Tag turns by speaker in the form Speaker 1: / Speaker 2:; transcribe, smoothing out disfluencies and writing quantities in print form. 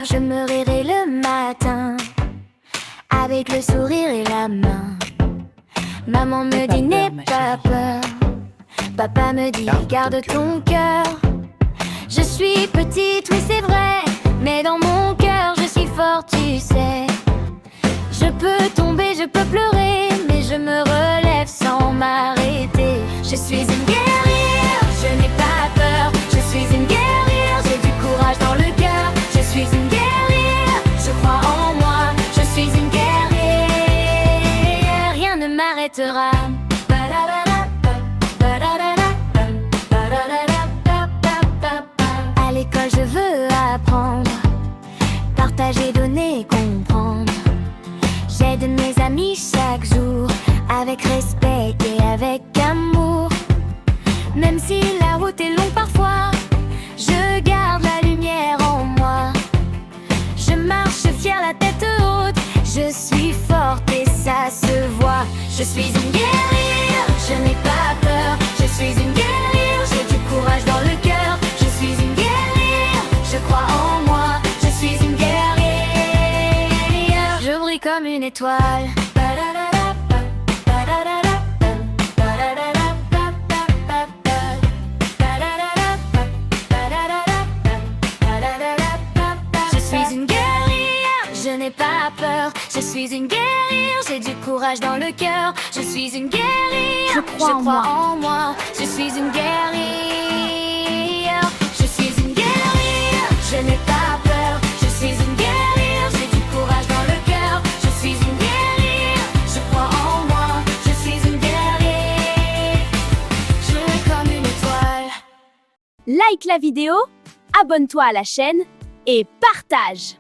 Speaker 1: Je me réveille le matin avec le sourire et la main. Maman me dit n'aie pas peur. Papa me dit garde ton cœur. Je suis petite, oui c'est vrai, mais dans mon cœur je suis forte, tu sais. Je peux tomber, je peux pleurer, mais je me relève sans m'arrêter. Je suis une guerrière, je n'ai pas peur. Je suis une guerrière, j'ai du courage dans le cœur. Je suis une guerrière, je crois en moi. Je suis une guerrière, rien ne m'arrêtera. À l'école je veux apprendre, partager, donner, comprendre. J'aide mes amis chaque jour, avec respect et avec amour. Même si la route est longue parfois, je garde la lumière en moi. Je marche fière, la tête haute, je suis forte et ça se voit. Je suis une guerrière, je n'ai pas peur. Je suis une guerrière, j'ai du courage dans le cœur. Je suis une guerrière, je crois en moi. Je suis une guerrière, je brille comme une étoile. Je suis une guerrière, je n'ai pas peur. Je suis une guerrière, j'ai du courage dans le cœur. Je suis une guerrière,
Speaker 2: Je crois
Speaker 1: en moi. Je suis une guerrière, je suis une guerrière, je n'ai pas peur. Je suis une guerrière, j'ai du courage dans le cœur. Je suis une guerrière, je crois en moi. Je suis une guerrière, je brille comme une étoile.
Speaker 2: Like la vidéo, abonne-toi à la chaîne et partage!